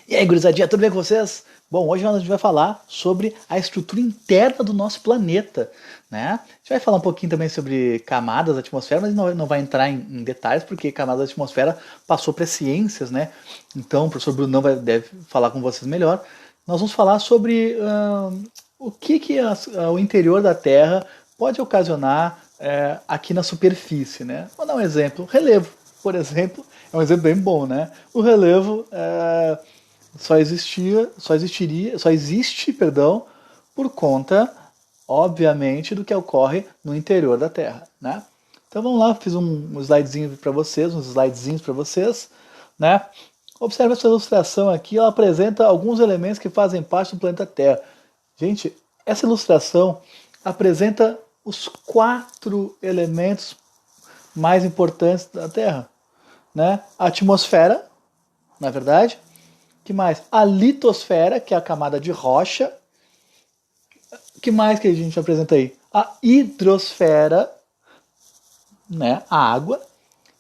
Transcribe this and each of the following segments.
E aí, gurizadinha, tudo bem com vocês? Bom, hoje a gente vai falar sobre a estrutura interna do nosso planeta, né? A gente vai falar um pouquinho também sobre camadas da atmosfera, mas não vai entrar em detalhes, porque camadas da atmosfera passou para ciências, né? Então, o professor Brunão deve falar com vocês melhor. Nós vamos falar sobre o que o interior da Terra pode ocasionar aqui na superfície, né? Vou dar um exemplo. Relevo, por exemplo, é um exemplo bem bom, né? O relevo só existe, perdão, por conta, obviamente, do que ocorre no interior da Terra, né? Então vamos lá, fiz um slidezinho para vocês, uns slidezinhos para vocês, né? Observe essa ilustração aqui, ela apresenta alguns elementos que fazem parte do planeta Terra. Gente, essa ilustração apresenta os 4 elementos mais importantes da Terra, né? A atmosfera, na verdade. Que mais? A litosfera, que é a camada de rocha. Que mais que a gente apresenta aí? A hidrosfera, né? A água.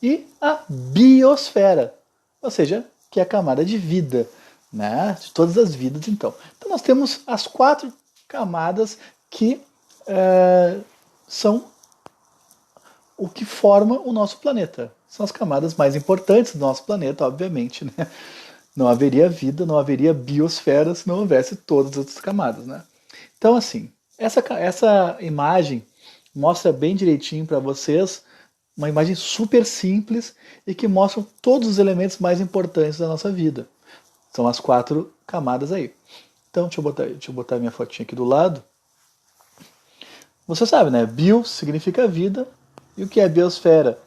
E a biosfera, ou seja, que é a camada de vida, né? De todas as vidas, então. Então nós temos as 4 camadas que são o que forma o nosso planeta. São as camadas mais importantes do nosso planeta, obviamente, né? Não haveria vida, não haveria biosfera se não houvesse todas as outras camadas, né? Então, assim, essa imagem mostra bem direitinho para vocês uma imagem super simples e que mostra todos os elementos mais importantes da nossa vida. São as 4 camadas aí. Então, deixa eu botar minha fotinha aqui do lado. Você sabe, né? Bio significa vida. E o que é biosfera?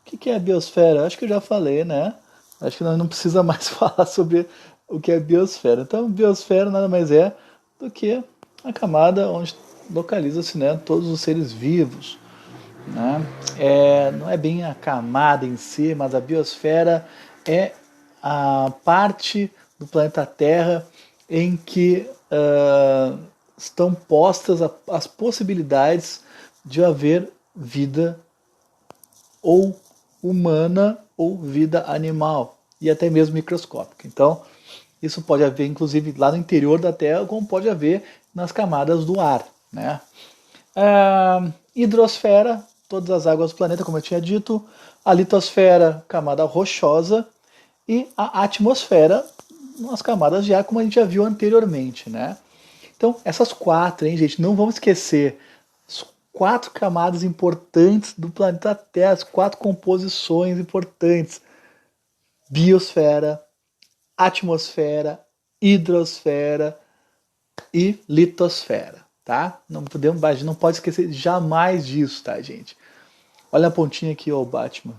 O que é a biosfera? Acho que eu já falei, né? Acho que nós não precisa mais falar sobre o que é biosfera. Então, biosfera nada mais é do que a camada onde localiza-se, né, todos os seres vivos, né? Não é bem a camada em si, mas a biosfera é a parte do planeta Terra em que estão postas as possibilidades de haver vida ou humana ou vida animal e até mesmo microscópica. Então, isso pode haver inclusive lá no interior da Terra, como pode haver nas camadas do ar, né? Hidrosfera, todas as águas do planeta, como eu tinha dito. A litosfera, camada rochosa. E a atmosfera, nas camadas de ar, como a gente já viu anteriormente, né? Então, essas 4, hein, gente? Não vamos esquecer. As 4 camadas importantes do planeta Terra, as 4 composições importantes. Biosfera, atmosfera, hidrosfera e litosfera, tá? A gente não pode esquecer jamais disso, tá, gente? Olha a pontinha aqui, ó, o Batman.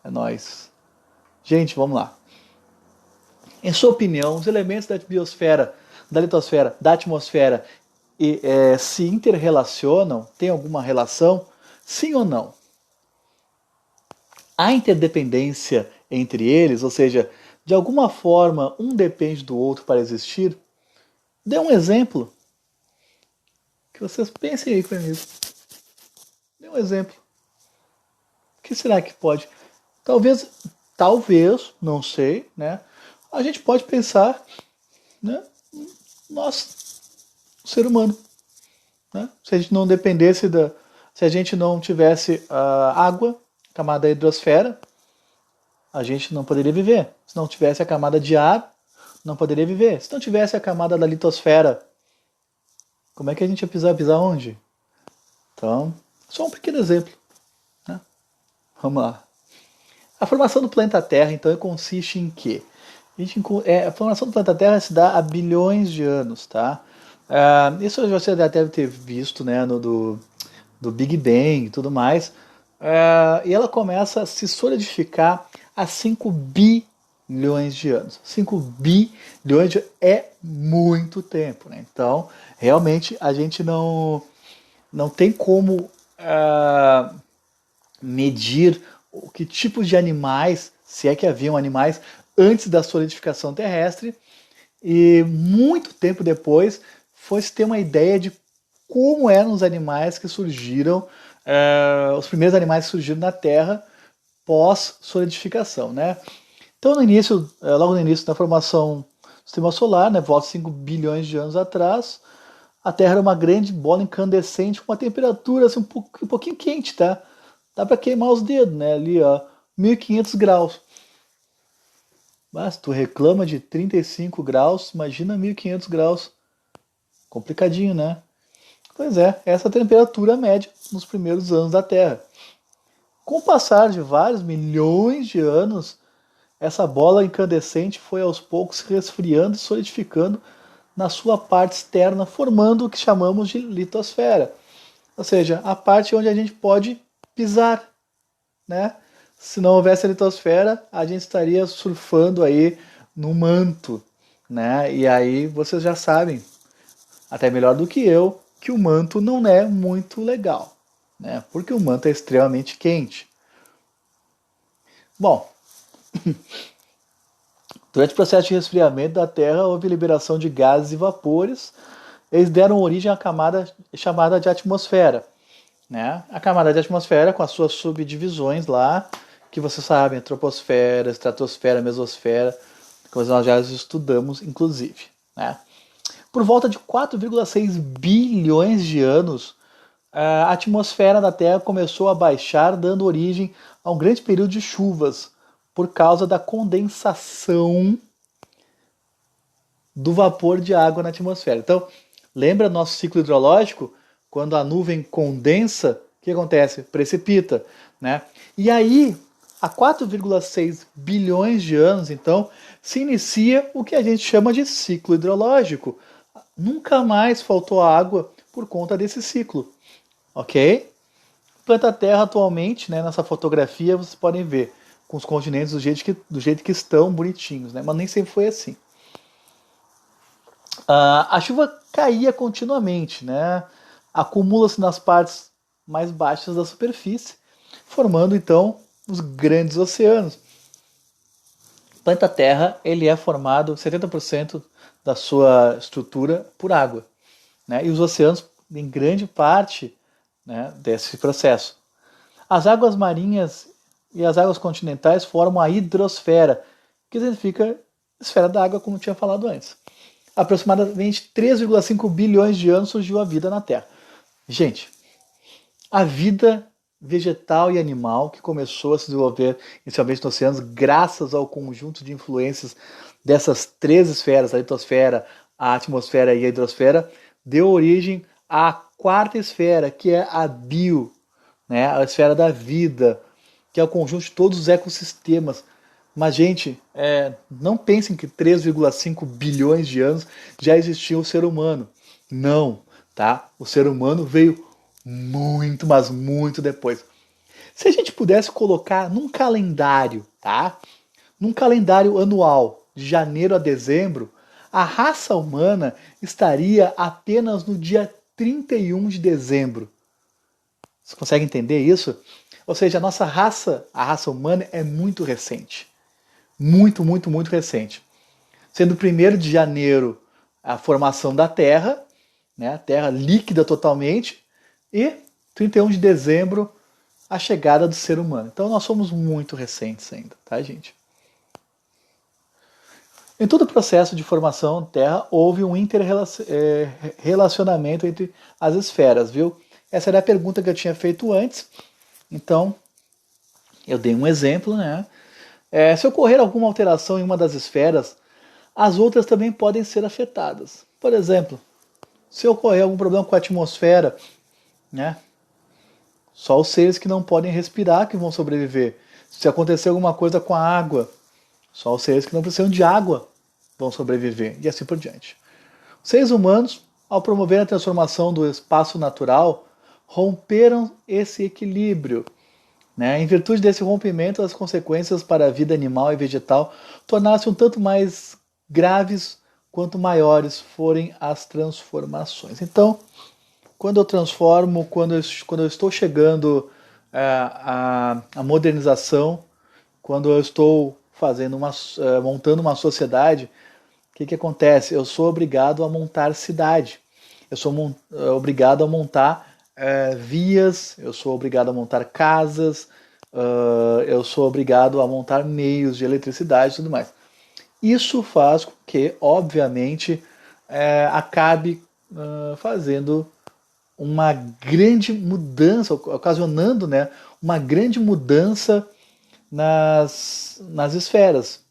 É nóis. Gente, vamos lá. Em sua opinião, os elementos da biosfera, da litosfera, da atmosfera se interrelacionam? Tem alguma relação? Sim ou não? Há interdependência entre eles, ou seja, de alguma forma um depende do outro para existir? Dê um exemplo. Que vocês pensem aí comigo. Dê um exemplo. O que será que pode? Talvez, não sei, né? A gente pode pensar, né? Nós, o ser humano, né? Se a gente não dependesse se a gente não tivesse a água, camada da hidrosfera, a gente não poderia viver. Se não tivesse a camada de ar, não poderia viver. Se não tivesse a camada da litosfera, como é que a gente ia pisar onde? Então, só um pequeno exemplo, né? Vamos lá. A formação do planeta Terra, então, consiste em quê? A formação do planeta Terra se dá há bilhões de anos, tá? Isso você já deve ter visto, né, do Big Bang e tudo mais. E ela começa a se solidificar há 5 bilhões de anos. 5 bilhões de anos é muito tempo, né? Então, realmente, a gente não tem como medir o que tipos de animais, se é que haviam animais, antes da solidificação terrestre, e muito tempo depois foi-se ter uma ideia de como eram os animais que surgiram, os primeiros animais que surgiram na Terra pós-solidificação, né? Então, no início, logo no início da formação do sistema solar, né, volta 5 bilhões de anos atrás, a Terra era uma grande bola incandescente com uma temperatura assim, um pouquinho quente, tá? Dá para queimar os dedos, né? Ali, ó, 1500 graus. Mas tu reclama de 35 graus, imagina 1500 graus. Complicadinho, né? Pois é, essa é a temperatura média nos primeiros anos da Terra. Com o passar de vários milhões de anos, essa bola incandescente foi aos poucos se resfriando e solidificando na sua parte externa, formando o que chamamos de litosfera. Ou seja, a parte onde a gente pode pisar, né? Se não houvesse a litosfera, a gente estaria surfando aí no manto, né? E aí vocês já sabem, até melhor do que eu, que o manto não é muito legal, né? Porque o manto é extremamente quente. Bom, durante o processo de resfriamento da Terra houve liberação de gases e vapores. Eles deram origem à camada chamada de atmosfera, né? A camada de atmosfera com as suas subdivisões lá, que vocês sabem, troposfera, estratosfera, mesosfera, que nós já estudamos, inclusive, né? Por volta de 4,6 bilhões de anos, a atmosfera da Terra começou a baixar, dando origem a um grande período de chuvas, por causa da condensação do vapor de água na atmosfera. Então, lembra nosso ciclo hidrológico? Quando a nuvem condensa, o que acontece? Precipita, né? E aí, há 4,6 bilhões de anos, então, se inicia o que a gente chama de ciclo hidrológico. Nunca mais faltou água por conta desse ciclo, ok? O planeta Terra atualmente, né, nessa fotografia, vocês podem ver com os continentes do jeito que estão, bonitinhos, né? Mas nem sempre foi assim. A chuva caía continuamente, né? Acumula-se nas partes mais baixas da superfície, formando então os grandes oceanos. O planeta Terra ele é formado 70% da sua estrutura por água, né? E os oceanos em grande parte, né, desse processo. As águas marinhas e as águas continentais formam a hidrosfera, que significa esfera da água, como eu tinha falado antes. Aproximadamente 3,5 bilhões de anos surgiu a vida na Terra. Gente, a vida vegetal e animal que começou a se desenvolver inicialmente nos oceanos graças ao conjunto de influências dessas três esferas, a litosfera, a atmosfera e a hidrosfera, deu origem à quarta esfera, que é a bio, né? A esfera da vida, que é o conjunto de todos os ecossistemas. Mas, gente, não pensem que 3,5 bilhões de anos já existia o ser humano. Não, tá? O ser humano veio muito, mas muito depois. Se a gente pudesse colocar num calendário, tá? Num calendário anual, de janeiro a dezembro, a raça humana estaria apenas no dia 31 de dezembro. Você consegue entender isso? Ou seja, a raça humana é muito recente. Muito, muito, muito recente. Sendo 1º de janeiro a formação da Terra, né, a Terra líquida totalmente, e 31 de dezembro a chegada do ser humano. Então nós somos muito recentes ainda, tá, gente? Em todo o processo de formação da Terra houve um interrelacionamento entre as esferas, viu? Essa era a pergunta que eu tinha feito antes. Então, eu dei um exemplo, né? Se ocorrer alguma alteração em uma das esferas, as outras também podem ser afetadas. Por exemplo, se ocorrer algum problema com a atmosfera, né? Só os seres que não podem respirar que vão sobreviver. Se acontecer alguma coisa com a água, só os seres que não precisam de água vão sobreviver, e assim por diante. Os seres humanos, ao promover a transformação do espaço natural, romperam esse equilíbrio. Né? Em virtude desse rompimento, as consequências para a vida animal e vegetal tornaram-se um tanto mais graves quanto maiores forem as transformações. Então, quando eu transformo, quando eu estou chegando à modernização, quando eu estou montando uma sociedade, o que acontece? Eu sou obrigado a montar cidade, eu sou obrigado a montar vias, eu sou obrigado a montar casas, eu sou obrigado a montar meios de eletricidade e tudo mais. Isso faz com que, obviamente, acabe fazendo uma grande mudança, ocasionando, né, uma grande mudança nas esferas.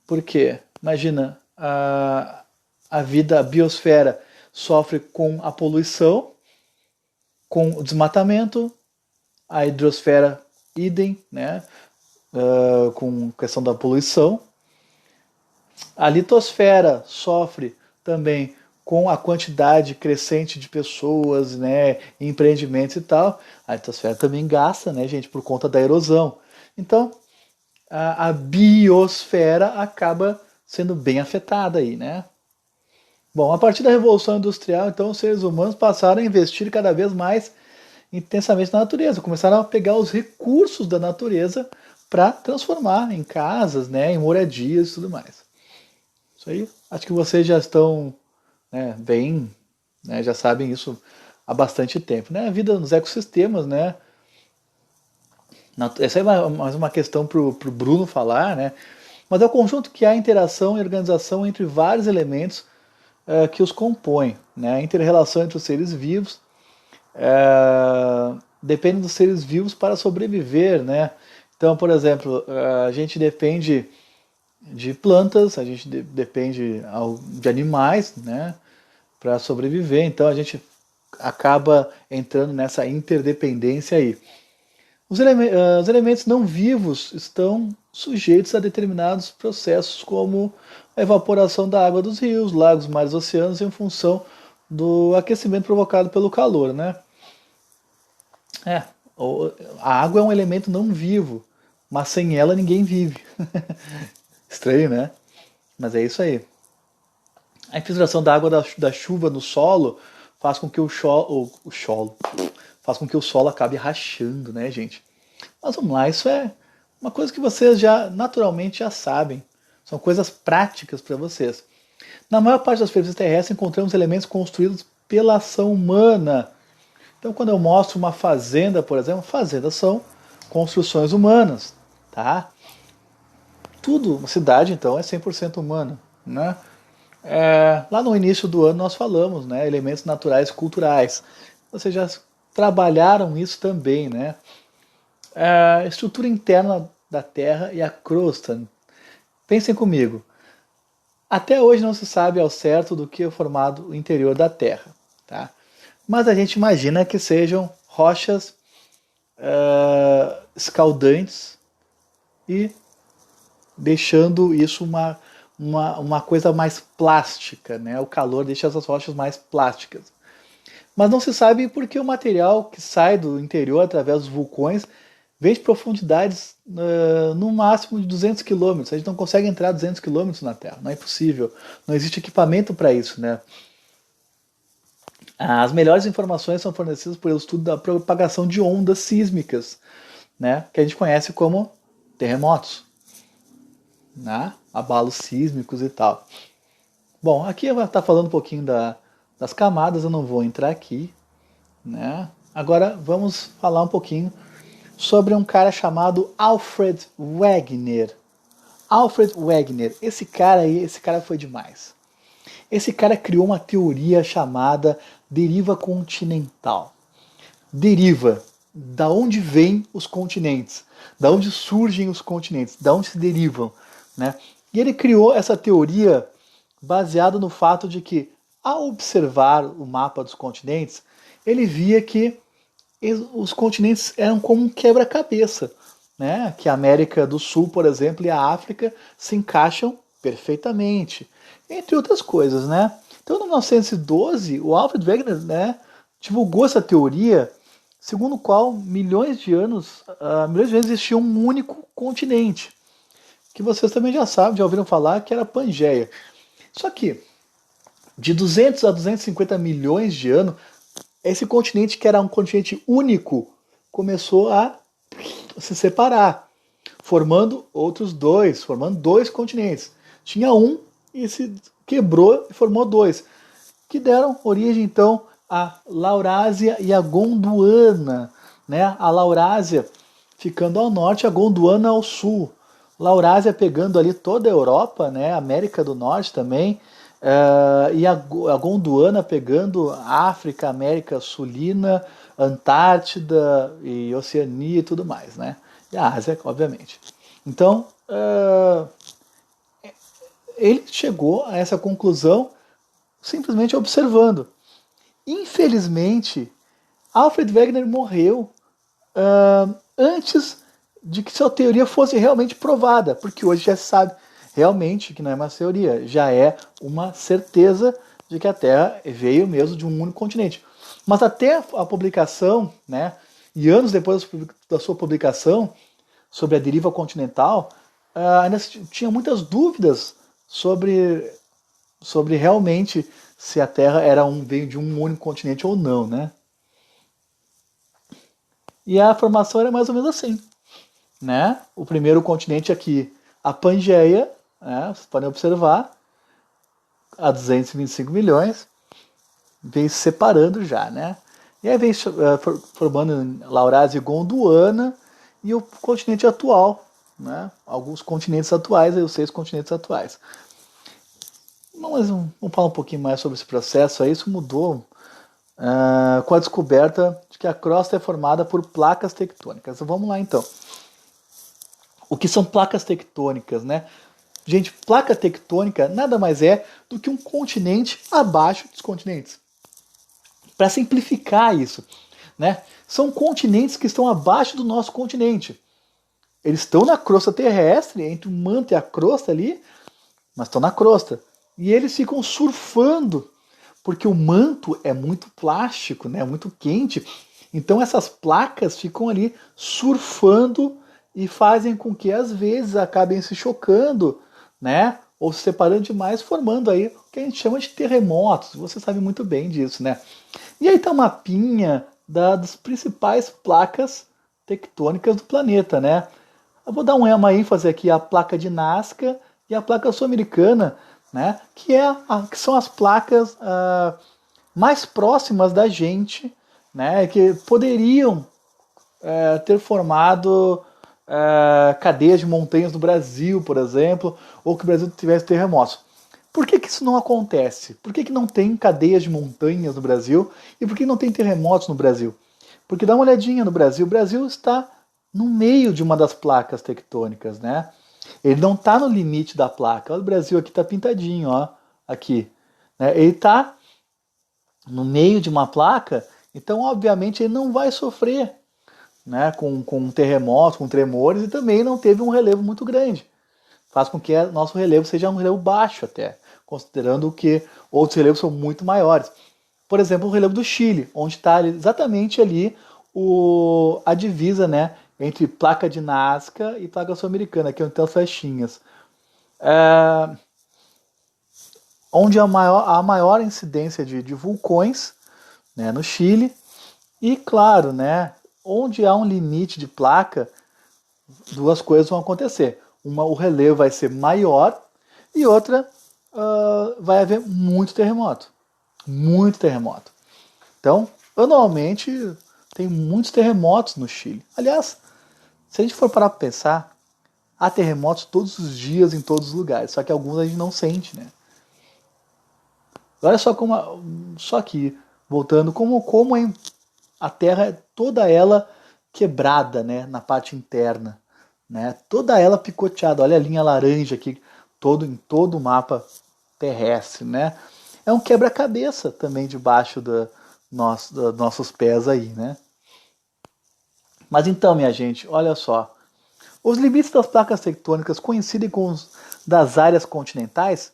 Por quê? Imagina, a vida, a biosfera sofre com a poluição, com o desmatamento, a hidrosfera idem, né, com questão da poluição. A litosfera sofre também com a quantidade crescente de pessoas, né, empreendimentos e tal. A litosfera também gasta, né, gente, por conta da erosão. Então, a biosfera acaba sendo bem afetada aí, né? Bom, a partir da Revolução Industrial, então, os seres humanos passaram a investir cada vez mais intensamente na natureza, começaram a pegar os recursos da natureza para transformar em casas, né, em moradias e tudo mais. Isso aí, acho que vocês já estão, né, bem, né, já sabem isso há bastante tempo, né? A vida nos ecossistemas, né? Essa é mais uma questão para o Bruno falar, né? Mas é o conjunto que há interação e organização entre vários elementos que os compõem, né? A inter-relação entre os seres vivos depende dos seres vivos para sobreviver, né? Então, por exemplo, a gente depende de plantas, a gente depende de animais, né, para sobreviver. Então a gente acaba entrando nessa interdependência aí. Os elementos não vivos estão sujeitos a determinados processos, como a evaporação da água dos rios, lagos, mares, oceanos, em função do aquecimento provocado pelo calor, né? É, a água é um elemento não vivo, mas sem ela ninguém vive. Estranho, né? Mas é isso aí. A infiltração da água da chuva no solo faz com que faz com que o solo acabe rachando, né, gente? Mas vamos lá, isso é uma coisa que vocês já naturalmente já sabem. São coisas práticas para vocês. Na maior parte das superfícies terrestres encontramos elementos construídos pela ação humana. Então, quando eu mostro uma fazenda, por exemplo, fazendas são construções humanas, tá? Tudo, uma cidade, então, é 100% humana, né? Lá no início do ano nós falamos, né, elementos naturais e culturais. Vocês já trabalharam isso também, né? A estrutura interna da Terra e a crosta. Pensem comigo. Até hoje não se sabe ao certo do que é formado o interior da Terra, tá? Mas a gente imagina que sejam rochas escaldantes e deixando isso uma coisa mais plástica, né? O calor deixa essas rochas mais plásticas. Mas não se sabe porque o material que sai do interior através dos vulcões vem de profundidades no máximo de 200 quilômetros. A gente não consegue entrar 200 quilômetros na Terra, não é possível. Não existe equipamento para isso, né? As melhores informações são fornecidas pelo estudo da propagação de ondas sísmicas, né? Que a gente conhece como terremotos, né? Abalos sísmicos e tal. Bom, aqui eu vou estar falando um pouquinho das camadas, eu não vou entrar aqui, né? Agora vamos falar um pouquinho sobre um cara chamado Alfred Wegener. Alfred Wegener, esse cara foi demais. Esse cara criou uma teoria chamada deriva continental. Deriva, da onde vêm os continentes, da onde surgem os continentes, da onde se derivam, né? E ele criou essa teoria baseada no fato de que, ao observar o mapa dos continentes, ele via que os continentes eram como um quebra-cabeça, né? Que a América do Sul, por exemplo, e a África se encaixam perfeitamente, entre outras coisas, né? Então, em 1912, o Alfred Wegener, né, divulgou essa teoria, segundo o qual milhões de anos existia um único continente, que vocês também já sabem, já ouviram falar, que era a Pangeia. Só que, de 200 a 250 milhões de anos, esse continente, que era um continente único, começou a se separar, formando dois continentes. Tinha um e se quebrou e formou dois, que deram origem então a Laurásia e a Gondwana, né? A Laurásia ficando ao norte, a Gondwana ao sul. Laurásia pegando ali toda a Europa, né, América do Norte também, e a Gondwana pegando África, América Sulina, Antártida e Oceania e tudo mais, né? E a Ásia, obviamente. Então, ele chegou a essa conclusão simplesmente observando. Infelizmente, Alfred Wegener morreu antes de que sua teoria fosse realmente provada, porque hoje já se sabe realmente que não é uma teoria, já é uma certeza de que a Terra veio mesmo de um único continente. Mas até a publicação, né, e anos depois da sua publicação sobre a deriva continental, ainda tinha muitas dúvidas sobre realmente se a Terra veio de um único continente ou não, né? E a formação era mais ou menos assim, né? O primeiro continente aqui, a Pangeia, né? Vocês podem observar, a 225 milhões, vem se separando já, né? E aí vem formando Laurásia e Gondwana e o continente atual, né? Alguns continentes atuais, aí os 6 continentes atuais. Mas vamos falar um pouquinho mais sobre esse processo aí. Isso mudou com a descoberta de que a crosta é formada por placas tectônicas. Então, vamos lá então. O que são placas tectônicas, né? Gente, placa tectônica nada mais é do que um continente abaixo dos continentes. Para simplificar isso, né? São continentes que estão abaixo do nosso continente. Eles estão na crosta terrestre, entre o manto e a crosta ali, mas estão na crosta. E eles ficam surfando, porque o manto é muito plástico, né? Muito quente. Então essas placas ficam ali surfando e fazem com que às vezes acabem se chocando, né? Ou se separando demais, formando aí o que a gente chama de terremotos. Você sabe muito bem disso, né? E aí tá uma mapinha das principais placas tectônicas do planeta, né? Eu vou dar uma ênfase aqui à placa de Nazca e à placa sul-americana, né? Que são as placas mais próximas da gente, né? Que poderiam ter formado cadeias de montanhas no Brasil, por exemplo, ou que o Brasil tivesse terremotos. Por que isso não acontece? Por que não tem cadeias de montanhas no Brasil? E por que não tem terremotos no Brasil? Porque dá uma olhadinha no Brasil. O Brasil está no meio de uma das placas tectônicas, né? Ele não está no limite da placa. Olha, o Brasil aqui está pintadinho, ó, aqui. Né? Ele está no meio de uma placa, então obviamente ele não vai sofrer, né, com terremotos, com tremores, e também não teve um relevo muito grande. Faz com que nosso relevo seja um relevo baixo até, considerando que outros relevos são muito maiores. Por exemplo, o relevo do Chile, onde está exatamente ali a divisa, né, entre placa de Nazca e placa sul-americana, que é onde tem as flechinhas. Onde a maior incidência de vulcões, né, no Chile, e claro, né, onde há um limite de placa, duas coisas vão acontecer. Uma, o relevo vai ser maior, e outra, vai haver muito terremoto. Muito terremoto. Então, anualmente, tem muitos terremotos no Chile. Aliás, se a gente for parar para pensar, há terremotos todos os dias em todos os lugares, só que alguns a gente não sente, né? Olha só só aqui, voltando, como a Terra é toda ela quebrada, né, na parte interna, né? Toda ela picoteada. Olha a linha laranja aqui, em todo o mapa terrestre, né? É um quebra-cabeça também debaixo dos nossos pés aí, né? Mas então, minha gente, olha só. Os limites das placas tectônicas coincidem com os das áreas continentais?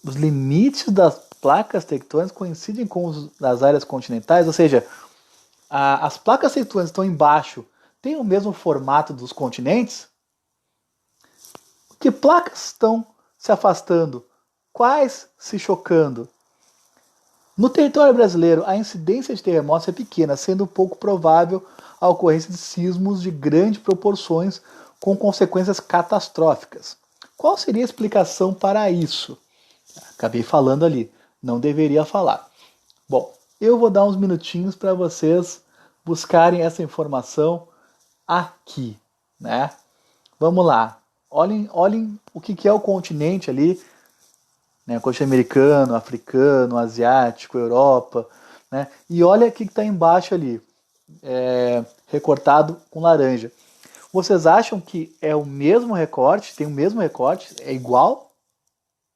Os limites das placas tectônicas coincidem com os das áreas continentais? Ou seja, as placas tectônicas estão embaixo, têm o mesmo formato dos continentes? Que placas estão se afastando? Quais se chocando? No território brasileiro, a incidência de terremotos é pequena, sendo pouco provável a ocorrência de sismos de grandes proporções com consequências catastróficas. Qual seria a explicação para isso? Acabei falando ali, não deveria falar. Bom, eu vou dar uns minutinhos para vocês buscarem essa informação aqui, né? Vamos lá. Olhem o que é o continente ali, né? Continente americano, africano, asiático, Europa, né? E olha o que está embaixo ali, recortado com laranja. Vocês acham que é o mesmo recorte? Tem o mesmo recorte? É igual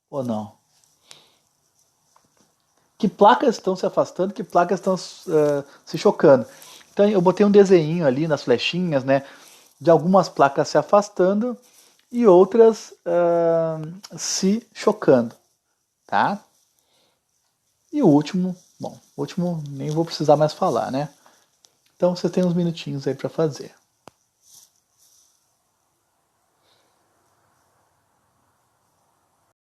ou não? Que placas estão se afastando? Que placas estão se chocando? Então eu botei um desenho ali nas flechinhas, né? De algumas placas se afastando e outras se chocando, tá? E o último, bom, o último nem vou precisar mais falar, né? Então você tem uns minutinhos aí para fazer.